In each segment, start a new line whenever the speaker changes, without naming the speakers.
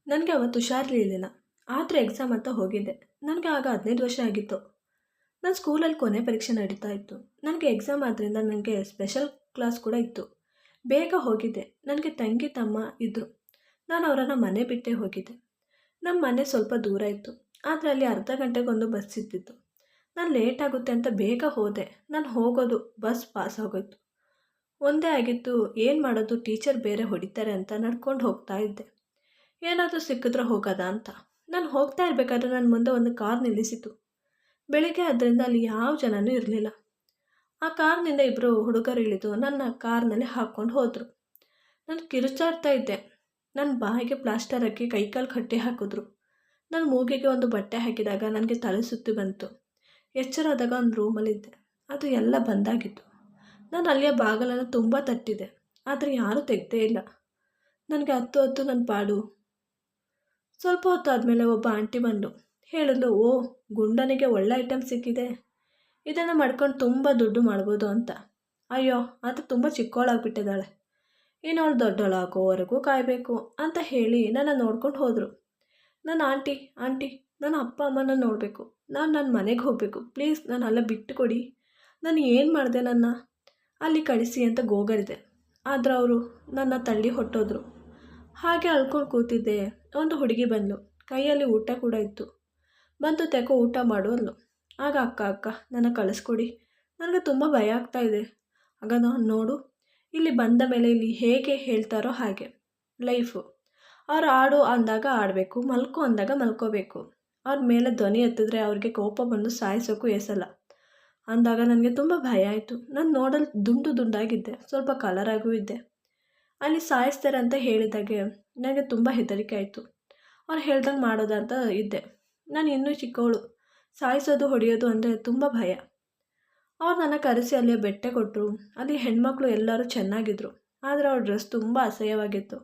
ನನಗೆ ಅವತ್ತು ಹುಷಾರಿರಲಿಲ್ಲ. ಆದರೂ ಎಕ್ಸಾಮ್ ಅಂತ ಹೋಗಿದ್ದೆ. ನನಗೆ ಆಗ 15 ವರ್ಷ ಆಗಿತ್ತು. ನನ್ನ ಸ್ಕೂಲಲ್ಲಿ ಕೊನೆ ಪರೀಕ್ಷೆ ನಡೀತಾ ಇತ್ತು. ನನಗೆ ಎಕ್ಸಾಮ್ ಆದ್ದರಿಂದ ನನಗೆ ಸ್ಪೆಷಲ್ ಕ್ಲಾಸ್ ಕೂಡ ಇತ್ತು. ಬೇಗ ಹೋಗಿದ್ದೆ. ನನಗೆ ತಂಗಿ ತಮ್ಮ ಇದ್ದರು. ನಾನು ಅವರನ್ನು ಮನೆ ಬಿಟ್ಟೇ ಹೋಗಿದ್ದೆ. ನಮ್ಮ ಮನೆ ಸ್ವಲ್ಪ ದೂರ ಇತ್ತು. ಆದರೆ ಅಲ್ಲಿ ಅರ್ಧ ಗಂಟೆಗೊಂದು ಬಸ್ ಇದ್ದಿತ್ತು. ನಾನು ಲೇಟ್ ಆಗುತ್ತೆ ಅಂತ ಬೇಗ ಹೋದೆ. ನಾನು ಹೋಗೋದು ಬಸ್ ಪಾಸ್ ಆಗೋಯ್ತು. ಒಂದೇ ಆಗಿತ್ತು. ಏನು ಮಾಡೋದು, ಟೀಚರ್ ಬೇರೆ ಹೊಡಿತಾರೆ ಅಂತ ನಡ್ಕೊಂಡು ಹೋಗ್ತಾ ಇದ್ದೆ. ಏನಾದರೂ ಸಿಕ್ಕಿದ್ರೆ ಹೋಗೋದಾ ಅಂತ. ನಾನು ಹೋಗ್ತಾ ಇರಬೇಕಾದ್ರೆ ನನ್ನ ಮುಂದೆ ಒಂದು ಕಾರ್ ನಿಲ್ಲಿಸಿತು. ಬೆಳಿಗ್ಗೆ ಆದ್ದರಿಂದ ಅಲ್ಲಿ ಯಾವ ಜನನೂ ಇರಲಿಲ್ಲ. ಆ ಕಾರ್ನಿಂದ ಇಬ್ಬರು ಹುಡುಗರು ಇಳಿದು ನನ್ನ ಕಾರ್ನಲ್ಲಿ ಹಾಕ್ಕೊಂಡು ಹೋದರು. ನಾನು ಕಿರುಚಾಡ್ತಾ ಇದ್ದೆ. ನನ್ನ ಬಾಯಿಗೆ ಪ್ಲಾಸ್ಟರ್ ಹಾಕಿ ಕೈಕಾಲು ಕಟ್ಟಿ ಹಾಕಿದ್ರು. ನನ್ನ ಮೂಗಿಗೆ ಒಂದು ಬಟ್ಟೆ ಹಾಕಿದಾಗ ನನಗೆ ತಲೆ ಸುತ್ತಿ ಬಂತು. ಎಚ್ಚರಾದಾಗ ಒಂದು ರೂಮಲ್ಲಿದ್ದೆ. ಅದು ಎಲ್ಲ ಬಂದಾಗಿತ್ತು. ನಾನು ಅಲ್ಲಿಯ ಬಾಗಿಲನ್ನು ತುಂಬ ತಟ್ಟಿದೆ. ಆದರೆ ಯಾರೂ ತೆಗ್ದೇ ಇಲ್ಲ. ನನಗೆ ಹತ್ತು ಹತ್ತು ನನ್ನ ಪಾಡು. ಸ್ವಲ್ಪ ಹೊತ್ತು ಆದಮೇಲೆ ಒಬ್ಬ ಆಂಟಿ ಬಂದು ಹೇಳಿದ್ಲು, ಓ, ಗುಂಡನಿಗೆ ಒಳ್ಳೆ ಐಟಮ್ ಸಿಕ್ಕಿದೆ, ಇದನ್ನು ಮಾಡ್ಕೊಂಡು ತುಂಬ ದುಡ್ಡು ಮಾಡ್ಬೋದು ಅಂತ. ಅಯ್ಯೋ, ಅದು ತುಂಬ ಚಿಕ್ಕವಳಾಗ್ಬಿಟ್ಟಿದ್ದಾಳೆ, ಇನ್ನು ಅವಳು ದೊಡ್ಡವಳಾಗೋವರೆಗೂ ಕಾಯಬೇಕು ಅಂತ ಹೇಳಿ ನನ್ನ ನೋಡ್ಕೊಂಡು ಹೋದರು. ನನ್ನ ಆಂಟಿ, ನನ್ನ ಅಪ್ಪ ಅಮ್ಮನ ನೋಡಬೇಕು, ನಾನು ನನ್ನ ಮನೆಗೆ ಹೋಗಬೇಕು, ಪ್ಲೀಸ್ ನಾನು ಅಲ್ಲೇ ಬಿಟ್ಟು ಕೊಡಿ, ನಾನು ಏನು ಮಾಡಿದೆ, ನನ್ನ ಅಲ್ಲಿ ಕಳಿಸಿ ಅಂತ ಗೋಗರಿದೆ. ಆದರೆ ಅವರು ನನ್ನ ತಳ್ಳಿ ಹೊಟ್ಟೋದ್ರು. ಹಾಗೆ ಅಳ್ಕೊಂಡು ಕೂತಿದ್ದೆ. ಒಂದು ಹುಡುಗಿ ಬಂದಳು. ಕೈಯಲ್ಲಿ ಊಟ ಕೂಡ ಇತ್ತು. ಬಂದು ತೆಕೋ ಊಟ ಮಾಡು ಅಂದ್ಲು. ಆಗ ಅಕ್ಕ ನನ್ನ ಕಳಿಸ್ಕೊಡಿ, ನನಗೆ ತುಂಬ ಭಯ ಆಗ್ತಾ ಇದೆ. ಆಗ ನಾನು, ನೋಡು, ಇಲ್ಲಿ ಬಂದ ಮೇಲೆ ಇಲ್ಲಿ ಹೇಗೆ ಹೇಳ್ತಾರೋ ಹಾಗೆ ಲೈಫು. ಅವ್ರು ಆಡು ಅಂದಾಗ ಆಡಬೇಕು, ಮಲ್ಕೋ ಅಂದಾಗ ಮಲ್ಕೋಬೇಕು. ಅವ್ರ ಮೇಲೆ ಧ್ವನಿ ಎತ್ತಿದ್ರೆ ಅವ್ರಿಗೆ ಕೋಪ ಬಂದು ಸಾಯಿಸೋಕ್ಕೂ ಎಸಲ್ಲ ಅಂದಾಗ ನನಗೆ ತುಂಬ ಭಯ ಆಯಿತು. ನಾನು ನೋಡಲು ದುಂಡಾಗಿದ್ದೆ, ಸ್ವಲ್ಪ ಕಲರಾಗೂ ಇದ್ದೆ. ಅಲ್ಲಿ ಸಾಯಿಸ್ತಾರೆ ಅಂತ ಹೇಳಿದಾಗೆ ನನಗೆ ತುಂಬ ಹೆದರಿಕೆ ಆಯಿತು. ಅವ್ರು ಹೇಳ್ದಂಗೆ ಮಾಡೋದಂತ ಇದ್ದೆ. ನಾನು ಇನ್ನೂ ಚಿಕ್ಕವಳು. ಸಾಯಿಸೋದು ಹೊಡೆಯೋದು ಅಂದರೆ ತುಂಬ ಭಯ. ಅವ್ರು ನನ್ನ ಕರೆಸಿ ಅಲ್ಲಿಯ ಬೆಟ್ಟೆ ಕೊಟ್ಟರು. ಅಲ್ಲಿ ಹೆಣ್ಮಕ್ಳು ಎಲ್ಲರೂ ಚೆನ್ನಾಗಿದ್ದರು. ಆದರೆ ಅವ್ರ ಡ್ರೆಸ್ ತುಂಬ ಅಸಹ್ಯವಾಗಿತ್ತು.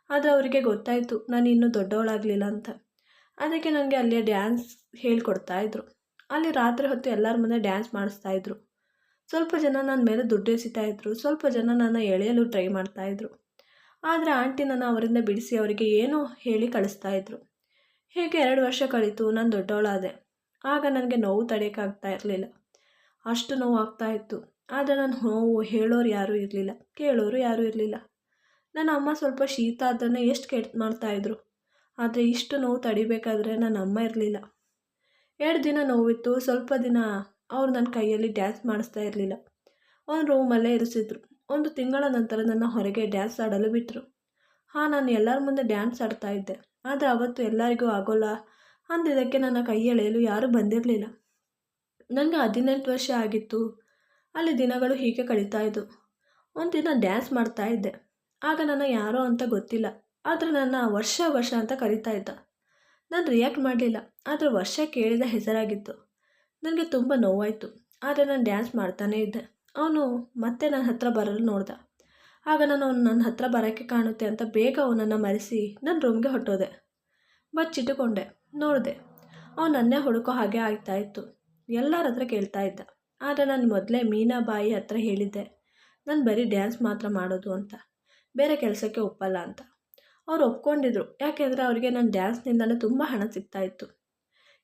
ಆದರೆ ಅವರಿಗೆ ಗೊತ್ತಾಯಿತು ನಾನು ಇನ್ನೂ ದೊಡ್ಡವಳಾಗಲಿಲ್ಲ ಅಂತ. ಅದಕ್ಕೆ ನನಗೆ ಅಲ್ಲಿಯ ಡ್ಯಾನ್ಸ್ ಹೇಳ್ಕೊಡ್ತಾಯಿದ್ರು. ಅಲ್ಲಿ ರಾತ್ರಿ ಹೊತ್ತು ಎಲ್ಲರ ಮುಂದೆ ಡ್ಯಾನ್ಸ್ ಮಾಡಿಸ್ತಾಯಿದ್ರು. ಸ್ವಲ್ಪ ಜನ ನನ್ನ ಮೇಲೆ ದುಡ್ಡು ಎಸಿತಾಯಿದ್ರು. ಸ್ವಲ್ಪ ಜನ ನನ್ನ ಎಳೆಯಲು ಟ್ರೈ ಮಾಡ್ತಾಯಿದ್ರು. ಆದರೆ ಆಂಟಿ ನನ್ನ ಅವರಿಂದ ಬಿಡಿಸಿ ಅವರಿಗೆ ಏನೋ ಹೇಳಿ ಕಳಿಸ್ತಾಯಿದ್ರು. ಹೀಗೆ 2 ವರ್ಷ ಕಳೀತು. ನಾನು ದೊಡ್ಡವಳಾದೆ. ಆಗ ನನಗೆ ನೋವು ತಡೆಯೋಕ್ಕಾಗ್ತಾ ಇರಲಿಲ್ಲ. ಅಷ್ಟು ನೋವು ಆಗ್ತಾಯಿತ್ತು. ಆದರೆ ನನ್ನ ನೋವು ಹೇಳೋರು ಯಾರೂ ಇರಲಿಲ್ಲ, ಕೇಳೋರು ಯಾರೂ ಇರಲಿಲ್ಲ. ನನ್ನ ಅಮ್ಮ ಸ್ವಲ್ಪ ಶೀತ ಆದ್ರೆ ಎಷ್ಟು ಕೆಟ್ಟ ಮಾಡ್ತಾಯಿದ್ರು. ಆದರೆ ಇಷ್ಟು ನೋವು ತಡಿಬೇಕಾದ್ರೆ ನನ್ನ ಅಮ್ಮ ಇರಲಿಲ್ಲ. 2 ದಿನ ನೋವಿತ್ತು. ಸ್ವಲ್ಪ ದಿನ ಅವರು ನನ್ನ ಕೈಯಲ್ಲಿ ಡ್ಯಾನ್ಸ್ ಮಾಡಿಸ್ತಾ ಇರಲಿಲ್ಲ. ಒಂದು ರೂಮಲ್ಲೇ ಇರಿಸಿದ್ರು. 1 ತಿಂಗಳ ನಂತರ ನನ್ನ ಹೊರಗೆ ಡ್ಯಾನ್ಸ್ ಆಡಲು ಬಿಟ್ಟರು. ನಾನು ಎಲ್ಲರ ಮುಂದೆ ಡ್ಯಾನ್ಸ್ ಆಡ್ತಾ ಇದ್ದೆ. ಆದರೆ ಅವತ್ತು ಎಲ್ಲರಿಗೂ ಆಗೋಲ್ಲ ಅಂದಿದ್ದಕ್ಕೆ ನನ್ನ ಕೈ ಎಳೆಯಲು ಯಾರೂ ಬಂದಿರಲಿಲ್ಲ. ನನಗೆ 18 ವರ್ಷ ಆಗಿತ್ತು. ಅಲ್ಲಿ ದಿನಗಳು ಹೀಗೆ ಕಳೀತಾ ಇದ್ದವು. ಒಂದು ದಿನ ಡ್ಯಾನ್ಸ್ ಮಾಡ್ತಾ ಇದ್ದೆ. ಆಗ ನನ್ನ ಯಾರೋ ಅಂತ ಗೊತ್ತಿಲ್ಲ, ಆದರೆ ನನ್ನ ವರ್ಷ ಅಂತ ಕರೀತಾ ಇದ್ದ. ನಾನು ರಿಯಾಕ್ಟ್ ಮಾಡಲಿಲ್ಲ. ಆದರೆ ವರ್ಷ ಕೇಳಿದ ಹೆಸರಾಗಿತ್ತು. ನನಗೆ ತುಂಬ ನೋವಾಯಿತು. ಆದರೆ ನಾನು ಡ್ಯಾನ್ಸ್ ಮಾಡ್ತಾನೇ ಇದ್ದೆ. ಅವನು ಮತ್ತೆ ನನ್ನ ಹತ್ರ ಬರಲು ನೋಡ್ದ. ಆಗ ನಾನು ಅವನು ನನ್ನ ಹತ್ರ ಬರೋಕ್ಕೆ ಕಾಣುತ್ತೆ ಅಂತ ಬೇಗ ಅವನನ್ನು ಮರೆಸಿ ನನ್ನ ರೂಮ್ಗೆ ಹೊಟ್ಟೋದೆ. ಬಚ್ಚಿಟ್ಟುಕೊಂಡೆ. ನೋಡಿದೆ, ಅವನು ನನ್ನೇ ಹುಡುಕೋ ಹಾಗೆ ಆಗ್ತಾಯಿತ್ತು. ಎಲ್ಲರ ಹತ್ರ ಕೇಳ್ತಾ ಇದ್ದ. ಆದರೆ ನಾನು ಮೊದಲೇ ಮೀನಾಬಾಯಿ ಹತ್ರ ಹೇಳಿದ್ದೆ, ನಾನು ಬರೀ ಡ್ಯಾನ್ಸ್ ಮಾತ್ರ ಮಾಡೋದು ಅಂತ, ಬೇರೆ ಕೆಲಸಕ್ಕೆ ಒಪ್ಪಲ್ಲ ಅಂತ. ಅವ್ರು ಒಪ್ಕೊಂಡಿದ್ರು. ಯಾಕೆಂದರೆ ಅವರಿಗೆ ನನ್ನ ಡ್ಯಾನ್ಸ್ನಿಂದಲೇ ತುಂಬ ಹಣ ಸಿಗ್ತಾಯಿತ್ತು.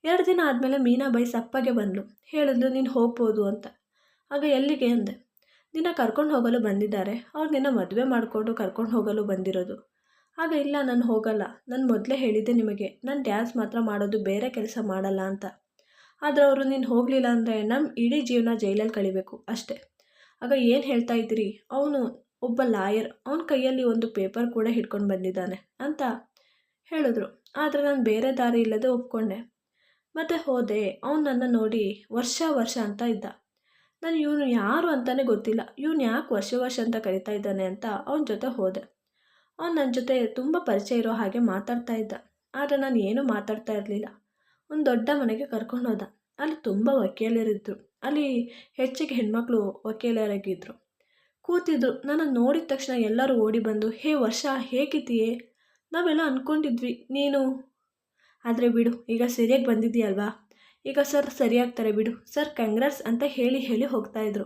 2 ದಿನ ಆದಮೇಲೆ ಮೀನಾಬಾಯಿ ಸಪ್ಪಗೆ ಬಂದಳು. ಹೇಳಿದ್ಲು, ನೀನು ಹೋಗ್ಬೋದು ಅಂತ. ಆಗ ಎಲ್ಲಿಗೆ ಅಂದೆ. ನಿನ್ನ ಕರ್ಕೊಂಡು ಹೋಗಲು ಬಂದಿದ್ದಾರೆ. ಅವ್ರು ನಿನ್ನ ಮದುವೆ ಮಾಡಿಕೊಂಡು ಕರ್ಕೊಂಡು ಹೋಗಲು ಬಂದಿರೋದು. ಆಗ ಇಲ್ಲ, ನಾನು ಹೋಗಲ್ಲ. ನಾನು ಮೊದಲೇ ಹೇಳಿದ್ದೆ ನಿಮಗೆ, ನಾನು ಡ್ಯಾನ್ಸ್ ಮಾತ್ರ ಮಾಡೋದು, ಬೇರೆ ಕೆಲಸ ಮಾಡಲ್ಲ ಅಂತ. ಆದರೆ ಅವರು ನೀನು ಹೋಗಲಿಲ್ಲ ಅಂದರೆ ನಮ್ಮ ಇಡೀ ಜೀವನ ಜೈಲಲ್ಲಿ ಕಳಿಬೇಕು ಅಷ್ಟೇ. ಆಗ ಏನು ಹೇಳ್ತಾ ಇದ್ದೀರಿ, ಅವನು ಒಬ್ಬ ಲಾಯರ್, ಅವನ ಕೈಯಲ್ಲಿ ಒಂದು ಪೇಪರ್ ಕೂಡ ಹಿಡ್ಕೊಂಡು ಬಂದಿದ್ದಾನೆ ಅಂತ ಹೇಳಿದ್ರು. ಆದರೆ ನಾನು ಬೇರೆ ದಾರಿ ಇಲ್ಲದೆ ಒಪ್ಕೊಂಡೆ. ಮತ್ತು ಹೋದೆ. ಅವನು ನನ್ನ ನೋಡಿ ವರ್ಷ ಅಂತ ಇದ್ದ. ನಾನು ಇವನು ಯಾರು ಅಂತಲೇ ಗೊತ್ತಿಲ್ಲ, ಇವನು ಯಾಕೆ ವರ್ಷ ಅಂತ ಕರೀತಾ ಇದ್ದಾನೆ ಅಂತ ಅವನ ಜೊತೆ ಹೋದೆ. ಅವನು ನನ್ನ ಜೊತೆ ತುಂಬ ಪರಿಚಯ ಇರೋ ಹಾಗೆ ಮಾತಾಡ್ತಾ ಇದ್ದ. ಆದರೆ ನಾನು ಏನೂ ಮಾತಾಡ್ತಾ ಇರಲಿಲ್ಲ. ಒಂದು ದೊಡ್ಡ ಮನೆಗೆ ಕರ್ಕೊಂಡು ಹೋದ. ಅಲ್ಲಿ ತುಂಬ ವಕೀಲರಿದ್ದರು. ಅಲ್ಲಿ ಹೆಚ್ಚಿಗೆ ಹೆಣ್ಮಕ್ಳು ವಕೀಲರಾಗಿದ್ದರು. ಕೂತಿದ್ರು. ನನ್ನ ನೋಡಿದ ತಕ್ಷಣ ಎಲ್ಲರೂ ಓಡಿ ಬಂದು, ಹೇ ವರ್ಷ, ಹೇಗಿದ್ದೀಯೇ, ನಾವೆಲ್ಲ ಅಂದ್ಕೊಂಡಿದ್ವಿ ನೀನು, ಆದರೆ ಬಿಡು, ಈಗ ಸರಿಯಾಗಿ ಬಂದಿದ್ದೀಯಲ್ವಾ, ಈಗ ಸರ್ ಸರಿಯಾಗ್ತಾರೆ ಬಿಡು, ಸರ್ ಕಂಗ್ರಾಟ್ಸ್ ಅಂತ ಹೇಳಿ ಹೋಗ್ತಾಯಿದ್ರು.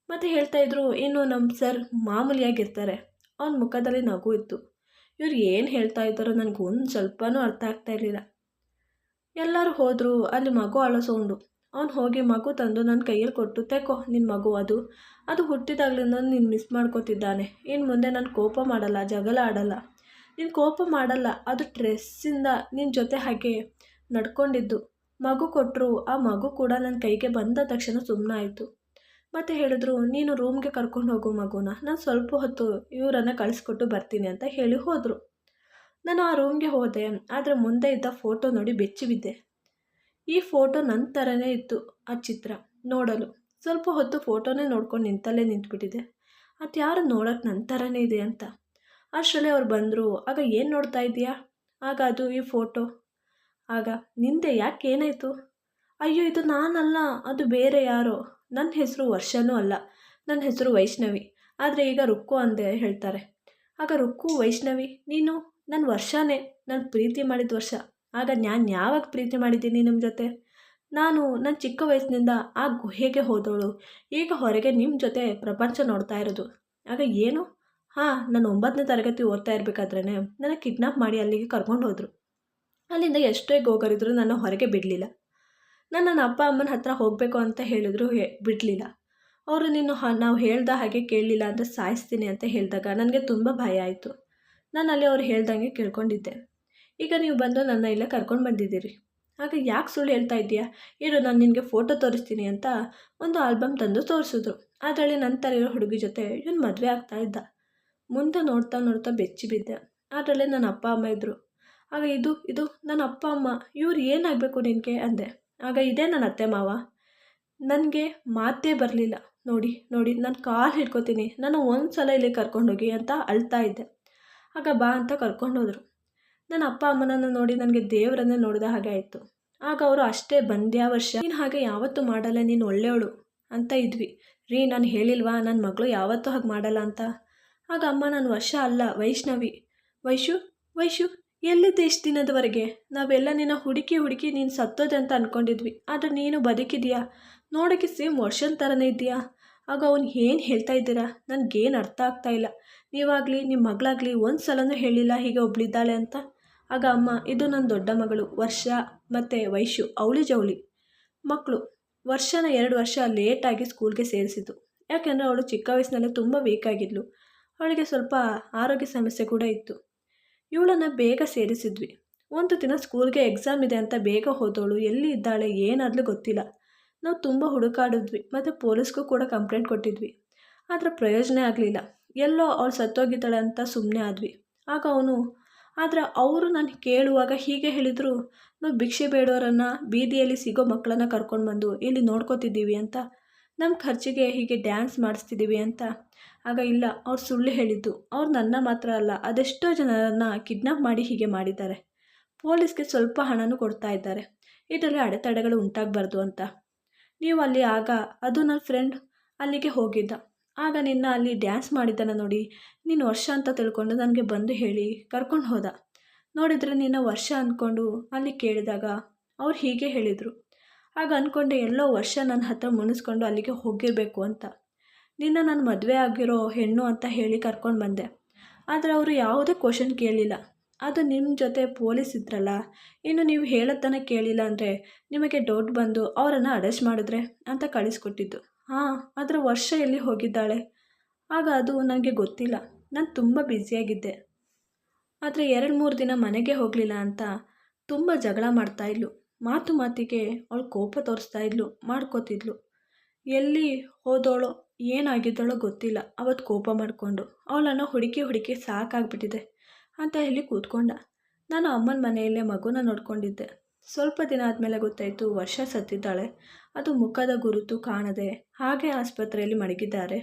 ಮತ್ತು ಹೇಳ್ತಾಯಿದ್ರು, ಇನ್ನು ನಮ್ಮ ಸರ್ ಮಾಮೂಲಿಯಾಗಿರ್ತಾರೆ. ಅವನ ಮುಖದಲ್ಲಿ ನಗು ಇತ್ತು. ಇವ್ರು ಏನು ಹೇಳ್ತಾ ಇದ್ದಾರೋ ನನಗೆ ಒಂದು ಸ್ವಲ್ಪನೂ ಅರ್ಥ ಆಗ್ತಾ ಇರಲಿಲ್ಲ. ಎಲ್ಲರೂ ಹೋದರು. ಅಲ್ಲಿ ಮಗು ಅಳೋ ಸೌಂಡು. ಅವ್ನು ಹೋಗಿ ಮಗು ತಂದು ನನ್ನ ಕೈಯಲ್ಲಿ ಕೊಟ್ಟು, ತೆಕೋ ನಿನ್ನ ಮಗು ಅದು ಹುಟ್ಟಿದಾಗಲಿಂದ ನೀನು ಮಿಸ್ ಮಾಡ್ಕೋತಿದ್ದಾನೆ. ಇನ್ನು ಮುಂದೆ ನಾನು ಕೋಪ ಮಾಡಲ್ಲ, ಜಗಳ ಆಡಲ್ಲ, ನೀನು ಕೋಪ ಮಾಡಲ್ಲ. ಅದು ಸ್ಟ್ರೆಸ್ಸಿಂದ ನಿನ್ನ ಜೊತೆ ಹಾಗೆ ನಡ್ಕೊಂಡಿದ್ದು. ಮಗು ಕೊಟ್ಟರು. ಆ ಮಗು ಕೂಡ ನನ್ನ ಕೈಗೆ ಬಂದ ತಕ್ಷಣ ಸುಮ್ಮನಾಯಿತು. ಮತ್ತು ಹೇಳಿದ್ರು, ನೀನು ರೂಮ್ಗೆ ಕರ್ಕೊಂಡು ಹೋಗು ಮಗುನ, ನಾನು ಸ್ವಲ್ಪ ಹೊತ್ತು ಇವರನ್ನು ಕಳಿಸ್ಕೊಟ್ಟು ಬರ್ತೀನಿ ಅಂತ ಹೇಳಿ ಹೋದರು. ನಾನು ಆ ರೂಮ್ಗೆ ಹೋದೆ. ಆದರೆ ಮುಂದೆ ಇದ್ದ ಫೋಟೋ ನೋಡಿ ಬೆಚ್ಚಿ ಬಿದ್ದೆ. ಈ ಫೋಟೋ ನನ್ನ ಥರನೇ ಇತ್ತು. ಆ ಚಿತ್ರ ನೋಡಲು ಸ್ವಲ್ಪ ಹೊತ್ತು ಫೋಟೋನೇ ನೋಡ್ಕೊಂಡು ನಿಂತಲ್ಲೇ ನಿಂತುಬಿಟ್ಟಿದೆ. ಅದು ಯಾರು ನೋಡೋಕ್ಕೆ ನನ್ನ ಥರನೇ ಇದೆ ಅಂತ. ಅಷ್ಟರಲ್ಲೇ ಅವ್ರು ಬಂದರು. ಆಗ ಏನು ನೋಡ್ತಾ ಇದೆಯಾ? ಆಗ ಅದು ಈ ಫೋಟೋ. ಆಗ ನಿಂದೆ ಯಾಕೆ ಏನಾಯಿತು? ಅಯ್ಯೋ ಇದು ನಾನಲ್ಲ, ಅದು ಬೇರೆ ಯಾರೋ. ನನ್ನ ಹೆಸರು ವರ್ಷನೂ ಅಲ್ಲ, ನನ್ನ ಹೆಸರು ವೈಷ್ಣವಿ. ಆದರೆ ಈಗ ರುಕ್ಕು ಅಂದೆ ಹೇಳ್ತಾರೆ. ಆಗ ರುಕ್ಕು, ವೈಷ್ಣವಿ, ನೀನು ನನ್ನ ವರ್ಷನೇ, ನಾನು ಪ್ರೀತಿ ಮಾಡಿದ ವರ್ಷ. ಆಗ ನಾನು ಯಾವಾಗ ಪ್ರೀತಿ ಮಾಡಿದ್ದೀನಿ ನಿಮ್ಮ ಜೊತೆ? ನನ್ನ ಚಿಕ್ಕ ವಯಸ್ಸಿನಿಂದ ಆ ಗುಹೆಗೆ ಹೋದವಳು ಈಗ ಹೊರಗೆ ನಿಮ್ಮ ಜೊತೆ ಪ್ರಪಂಚ ನೋಡ್ತಾ ಇರೋದು. ಆಗ ಏನು? ಹಾಂ, ನಾನು 9ನೇ ತರಗತಿ ಓದ್ತಾ ಇರಬೇಕಾದ್ರೇ ನನ್ನ ಕಿಡ್ನಾಪ್ ಮಾಡಿ ಅಲ್ಲಿಗೆ ಕರ್ಕೊಂಡು ಹೋದರು. ಅಲ್ಲಿಂದ ಎಷ್ಟೇ ಗೋಗರಿದ್ರು ನನ್ನ ಹೊರಗೆ ಬಿಡಲಿಲ್ಲ. ನನ್ನ ಅಪ್ಪ ಅಮ್ಮನ ಹತ್ರ ಹೋಗಬೇಕು ಅಂತ ಹೇಳಿದ್ರು, ಬಿಡಲಿಲ್ಲ. ಅವರು ನಾವು ಹೇಳ್ದ ಹಾಗೆ ಕೇಳಲಿಲ್ಲ ಅಂದರೆ ಸಾಯಿಸ್ತೀನಿ ಅಂತ ಹೇಳಿದಾಗ ನನಗೆ ತುಂಬ ಭಯ ಆಯಿತು. ನಾನು ಅಲ್ಲಿ ಅವ್ರು ಹೇಳ್ದಂಗೆ ಕೇಳ್ಕೊಂಡಿದ್ದೆ. ಈಗ ನೀವು ಬಂದು ನನ್ನ ಇಲ್ಲೇ ಕರ್ಕೊಂಡು ಬಂದಿದ್ದೀರಿ. ಆಗ ಯಾಕೆ ಸುಳ್ಳು ಹೇಳ್ತಾ ಇದ್ದೀಯಾ? ಇರು, ನಾನು ನಿನಗೆ ಫೋಟೋ ತೋರಿಸ್ತೀನಿ ಅಂತ ಒಂದು ಆಲ್ಬಮ್ ತಂದು ತೋರಿಸಿದ್ರು. ಅದರಲ್ಲಿ ನನ್ನ ಥರ ಇರೋ ಹುಡುಗಿ ಜೊತೆ ಇವನು ಮದುವೆ ಆಗ್ತಾ ಇದ್ದ. ಮುಂದೆ ನೋಡ್ತಾ ನೋಡ್ತಾ ಬೆಚ್ಚಿ ಬಿದ್ದೆ. ಅದರಲ್ಲೇ ನನ್ನ ಅಪ್ಪ ಅಮ್ಮ ಇದ್ದರು. ಆಗ ಇದು ನನ್ನ ಅಪ್ಪ ಅಮ್ಮ, ಇವ್ರು ಏನಾಗಬೇಕು ನಿನಗೆ ಅಂದೆ. ಆಗ ಇದೇ ನನ್ನ ಅತ್ತೆ ಮಾವ. ನನಗೆ ಮಾತೇ ಬರಲಿಲ್ಲ. ನೋಡಿ ನಾನು ಕಾಲು ಹಿಡ್ಕೊತೀನಿ, ನಾನು ಒಂದು ಸಲ ಇಲ್ಲಿ ಕರ್ಕೊಂಡೋಗಿ ಅಂತ ಅಳ್ತಾ ಇದ್ದೆ. ಆಗ ಬಾ ಅಂತ ಕರ್ಕೊಂಡೋದ್ರು. ನನ್ನ ಅಪ್ಪ ಅಮ್ಮನನ್ನು ನೋಡಿ ನನಗೆ ದೇವರನ್ನೇ ನೋಡಿದ ಹಾಗೆ ಆಯಿತು. ಆಗ ಅವರು, ಅಷ್ಟೇ ಬಂದ್ಯಾ ವರ್ಷ, ನೀನು ಹಾಗೆ ಯಾವತ್ತೂ ಮಾಡಲ್ಲ, ನೀನು ಒಳ್ಳೆಯವಳು ಅಂತ ಇದ್ವಿ. ರೀ, ನಾನು ಹೇಳಿಲ್ವಾ ನನ್ನ ಮಗಳು ಯಾವತ್ತೂ ಹಾಗೆ ಮಾಡಲ್ಲ ಅಂತ. ಆಗ ಅಮ್ಮ, ನಾನು ವರ್ಷ ಅಲ್ಲ, ವೈಷ್ಣವಿ. ವೈಶು ಎಲ್ಲಿದ್ದೆ ಇಷ್ಟು ದಿನದವರೆಗೆ? ನಾವೆಲ್ಲ ನಿನ್ನ ಹುಡುಕಿ ನೀನು ಸತ್ತೋದೆ ಅಂತ ಅಂದ್ಕೊಂಡಿದ್ವಿ. ಆದರೆ ನೀನು ಬದುಕಿದೆಯಾ, ನೋಡೋಕ್ಕೆ ಸೇಮ್ ವರ್ಷನ ಥರನೇ ಇದೆಯಾ. ಆಗ ಅವ್ನು ಏನು ಹೇಳ್ತಾ ಇದ್ದೀರಾ? ನನಗೇನು ಅರ್ಥ ಆಗ್ತಾ ಇಲ್ಲ. ನೀವಾಗಲಿ ನಿಮ್ಮ ಮಗಳಾಗಲಿ ಒಂದು ಸಲನೂ ಹೇಳಿಲ್ಲ ಹೀಗೆ ಒಬ್ಳಿದ್ದಾಳೆ ಅಂತ. ಆಗ ಅಮ್ಮ, ಇದು ನನ್ನ ದೊಡ್ಡ ಮಗಳು ವರ್ಷ ಮತ್ತು ವೈಶು ಅವಳಿ ಜವಳಿ ಮಕ್ಕಳು. ವರ್ಷನ 2 ವರ್ಷ ಲೇಟಾಗಿ ಸ್ಕೂಲ್ಗೆ ಸೇರಿಸಿದ್ದು. ಯಾಕೆಂದರೆ ಅವಳು ಚಿಕ್ಕ ವಯಸ್ಸಿನಲ್ಲೇ ತುಂಬ ವೀಕಾಗಿದ್ಲು. ಅವಳಿಗೆ ಸ್ವಲ್ಪ ಆರೋಗ್ಯ ಸಮಸ್ಯೆ ಕೂಡ ಇತ್ತು. ಇವಳನ್ನು ಬೇಗ ಸೇರಿಸಿದ್ವಿ. ಒಂದು ದಿನ ಸ್ಕೂಲ್ಗೆ ಎಕ್ಸಾಮ್ ಇದೆ ಅಂತ ಬೇಗ ಹೋದವಳು ಎಲ್ಲಿ ಇದ್ದಾಳೆ ಏನಾದ್ರೂ ಗೊತ್ತಿಲ್ಲ. ನಾವು ತುಂಬ ಹುಡುಕಾಡಿದ್ವಿ ಮತ್ತು ಪೊಲೀಸ್ಗೂ ಕೂಡ ಕಂಪ್ಲೇಂಟ್ ಕೊಟ್ಟಿದ್ವಿ. ಆದರೆ ಪ್ರಯೋಜನ ಆಗಲಿಲ್ಲ. ಎಲ್ಲೋ ಅವಳು ಸತ್ತೋಗಿದ್ದಾಳೆ ಅಂತ ಸುಮ್ಮನೆ ಆದ್ವಿ. ಆಗ ಅವರು ನಾನು ಕೇಳುವಾಗ ಹೀಗೆ ಹೇಳಿದರು, ನಾವು ಭಿಕ್ಷೆ ಬೇಡೋರನ್ನು, ಬೀದಿಯಲ್ಲಿ ಸಿಗೋ ಮಕ್ಕಳನ್ನು ಕರ್ಕೊಂಡು ಬಂದು ಇಲ್ಲಿ ನೋಡ್ಕೋತಿದ್ದೀವಿ ಅಂತ, ನಮ್ಮ ಖರ್ಚಿಗೆ ಹೀಗೆ ಡ್ಯಾನ್ಸ್ ಮಾಡಿಸ್ತಿದ್ದೀವಿ ಅಂತ. ಆಗ ಇಲ್ಲ, ಅವ್ರು ಸುಳ್ಳು ಹೇಳಿದ್ದು. ಅವ್ರು ನನ್ನ ಮಾತ್ರ ಅಲ್ಲ, ಅದೆಷ್ಟೋ ಜನರನ್ನು ಕಿಡ್ನಾಪ್ ಮಾಡಿ ಹೀಗೆ ಮಾಡಿದ್ದಾರೆ. ಪೊಲೀಸ್ಗೆ ಸ್ವಲ್ಪ ಹಣನೂ ಕೊಡ್ತಾ ಇದ್ದಾರೆ, ಇದರಲ್ಲಿ ಅಡೆತಡೆಗಳು ಉಂಟಾಗಬಾರ್ದು ಅಂತ. ನೀವು ಅಲ್ಲಿ ಆಗ ಅದು ನನ್ನ ಫ್ರೆಂಡ್ ಅಲ್ಲಿಗೆ ಹೋಗಿದ್ದ. ಆಗ ನಿನ್ನ ಅಲ್ಲಿ ಡ್ಯಾನ್ಸ್ ಮಾಡಿದ್ದಾನ ನೋಡಿ, ನೀನು ವರ್ಷ ಅಂತ ತಿಳ್ಕೊಂಡು ನನಗೆ ಬಂದು ಹೇಳಿ ಕರ್ಕೊಂಡು ಹೋದ. ನೋಡಿದರೆ ನಿನ್ನ ವರ್ಷ ಅಂದ್ಕೊಂಡು ಅಲ್ಲಿ ಕೇಳಿದಾಗ ಅವ್ರು ಹೀಗೆ ಹೇಳಿದರು. ಆಗ ಅಂದ್ಕೊಂಡೆ ಎಲ್ಲೋ ವರ್ಷ ನನ್ನ ಹತ್ರ ಮುನಿಸ್ಕೊಂಡು ಅಲ್ಲಿಗೆ ಹೋಗಿರಬೇಕು ಅಂತ. ನಾನು ಮದುವೆ ಆಗಿರೋ ಹೆಣ್ಣು ಅಂತ ಹೇಳಿ ಕರ್ಕೊಂಡು ಬಂದೆ. ಆದರೆ ಅವರು ಯಾವುದೇ ಕ್ವಶನ್ ಕೇಳಲಿಲ್ಲ. ಅದು ನಿಮ್ಮ ಜೊತೆ ಪೊಲೀಸ್ ಇದ್ರಲ್ಲ, ಇನ್ನು ನೀವು ಹೇಳೋದನ್ನು ಕೇಳಿಲ್ಲ ಅಂದರೆ ನಿಮಗೆ ಡೌಟ್ ಬಂದು ಅವರನ್ನು ಅರೆಸ್ಟ್ ಮಾಡಿದ್ರೆ ಅಂತ ಕಳಿಸ್ಕೊಟ್ಟಿದ್ದು. ಹಾಂ, ಅದರ ವರ್ಷ ಎಲ್ಲಿ ಹೋಗಿದ್ದಾಳೆ? ಆಗ ಅದು ನನಗೆ ಗೊತ್ತಿಲ್ಲ, ನಾನು ತುಂಬ ಬ್ಯುಸಿಯಾಗಿದ್ದೆ. ಆದರೆ 2-3 ದಿನ ಮನೆಗೆ ಹೋಗಲಿಲ್ಲ ಅಂತ ತುಂಬ ಜಗಳ ಮಾಡ್ತಾಯಿದ್ಲು. ಮಾತಿಗೆ ಅವಳು ಕೋಪ ತೋರಿಸ್ತಾ ಇದ್ಲು, ಮಾಡ್ಕೋತಿದ್ಲು. ಎಲ್ಲಿ ಹೋದವಳೋ ಏನಾಗಿದ್ದಾಳೋ ಗೊತ್ತಿಲ್ಲ. ಅವತ್ತು ಕೋಪ ಮಾಡಿಕೊಂಡು ಅವಳನ್ನು ಹುಡುಕಿ ಸಾಕಾಗ್ಬಿಟ್ಟಿದೆ ಅಂತ ಹೇಳಿ ಕೂತ್ಕೊಂಡ. ನಾನು ಅಮ್ಮನ ಮನೆಯಲ್ಲೇ ಮಗುನ ನೋಡ್ಕೊಂಡಿದ್ದೆ. ಸ್ವಲ್ಪ ದಿನ ಆದಮೇಲೆ ಗೊತ್ತಾಯಿತು ವರ್ಷ ಸತ್ತಿದ್ದಾಳೆ. ಅದು ಮುಖದ ಗುರುತು ಕಾಣದೆ ಹಾಗೆ ಆಸ್ಪತ್ರೆಯಲ್ಲಿ ಮಡಗಿದ್ದಾರೆ.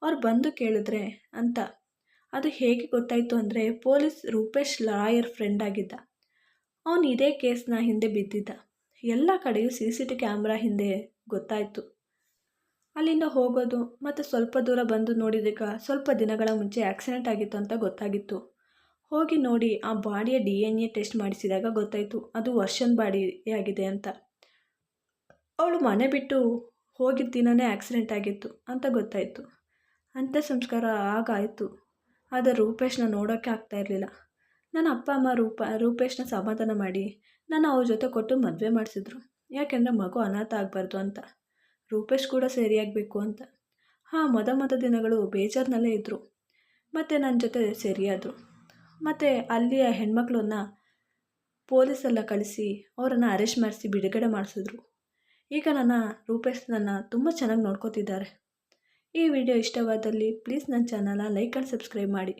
ಅವ್ರು ಬಂದು ಕೇಳಿದ್ರೆ ಅಂತ. ಅದು ಹೇಗೆ ಗೊತ್ತಾಯಿತು ಅಂದರೆ, ಪೊಲೀಸ್ ರೂಪೇಶ್ ಲಾಯರ್ ಫ್ರೆಂಡ್ ಆಗಿದ್ದ. ಅವನು ಇದೇ ಕೇಸ್ನ ಹಿಂದೆ ಬಿದ್ದಿದ್ದ. ಎಲ್ಲ ಕಡೆಯೂ CCTV ಕ್ಯಾಮ್ರಾ ಹಿಂದೆ ಗೊತ್ತಾಯಿತು. ಅಲ್ಲಿಂದ ಹೋಗೋದು ಮತ್ತು ಸ್ವಲ್ಪ ದೂರ ಬಂದು ನೋಡಿದಾಗ ಸ್ವಲ್ಪ ದಿನಗಳ ಮುಂಚೆ ಆಕ್ಸಿಡೆಂಟ್ ಆಗಿತ್ತು ಅಂತ ಗೊತ್ತಾಗಿತ್ತು. ಹೋಗಿ ನೋಡಿ ಆ ಬಾಡಿಯ DNA ಟೆಸ್ಟ್ ಮಾಡಿಸಿದಾಗ ಗೊತ್ತಾಯಿತು ಅದು ವರ್ಷನ್ ಬಾಡಿಯಾಗಿದೆ ಅಂತ. ಅವಳು ಮನೆ ಬಿಟ್ಟು ಹೋಗಿದ್ದ ದಿನವೇ ಆಕ್ಸಿಡೆಂಟ್ ಆಗಿತ್ತು ಅಂತ ಗೊತ್ತಾಯಿತು. ಅಂತ್ಯ ಸಂಸ್ಕಾರ ಆಗಾಯಿತು. ಆದರೆ ರೂಪೇಶ್ನ ನೋಡೋಕ್ಕೆ ಆಗ್ತಾ ಇರಲಿಲ್ಲ. ನನ್ನ ಅಪ್ಪ ಅಮ್ಮ ರೂಪೇಶ್ನ ಸಮಾಧಾನ ಮಾಡಿ ನನ್ನ ಅವ್ರ ಜೊತೆ ಕೊಟ್ಟು ಮದುವೆ ಮಾಡಿಸಿದ್ರು. ಯಾಕೆಂದರೆ ಮಗು ಅನಾಥ ಆಗಬಾರ್ದು ಅಂತ. ರೂಪೇಶ್ ಕೂಡ ಸರಿಯಾಗಬೇಕು ಅಂತ. ಮೊದ ದಿನಗಳು ಬೇಜಾರಿನಲ್ಲೇ ಇದ್ದರು. ಮತ್ತು ನನ್ನ ಜೊತೆ ಸರಿಯಾದರು. ಮತ್ತು ಅಲ್ಲಿಯ ಹೆಣ್ಮಕ್ಳನ್ನ ಪೊಲೀಸೆಲ್ಲ ಕಳಿಸಿ ಅವರನ್ನು ಅರೆಸ್ಟ್ ಮಾಡಿಸಿ ಬಿಡುಗಡೆ ಮಾಡಿಸಿದ್ರು. ಈಗ ರೂಪೇಶ್ ತುಂಬ ಚೆನ್ನಾಗಿ ನೋಡ್ಕೋತಿದ್ದಾರೆ. ಈ ವಿಡಿಯೋ ಇಷ್ಟವಾದಲ್ಲಿ ಪ್ಲೀಸ್ ನನ್ನ ಚಾನಲ್ನ ಲೈಕ್ ಆ್ಯಂಡ್ ಸಬ್ಸ್ಕ್ರೈಬ್ ಮಾಡಿ.